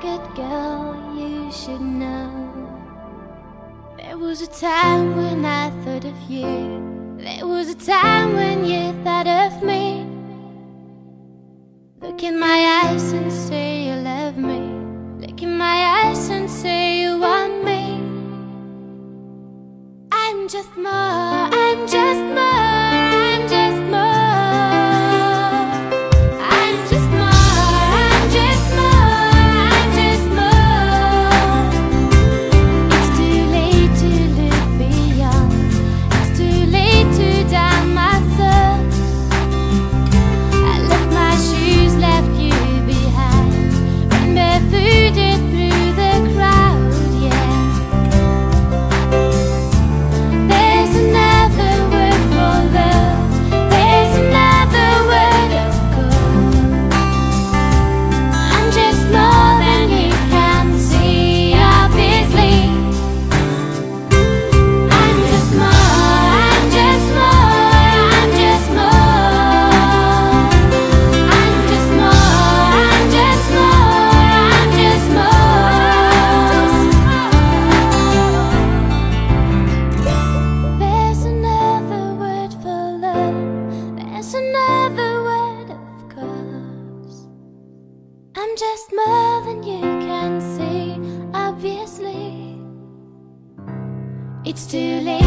good girl, you should know. There was a time when I thought of you. There was a time when you thought of me. Look in my eyes and say you love me. Look in my eyes and say you want me. I'm just more, I'm just more, I'm just more. I'm just more, I'm just more, I'm just more. It's too late to look beyond. It's too late to down myself. I left my shoes, left you behind, ran barefooted through the crowd, yeah. There's another word for love. There's another word of course. I'm just more than you can see, obviously. I'm just more, I'm just more, I'm just more. I'm just more, I'm just more, I'm just more. There's another word for love. There's another word of course. I'm just more than you can see, obviously. It's too late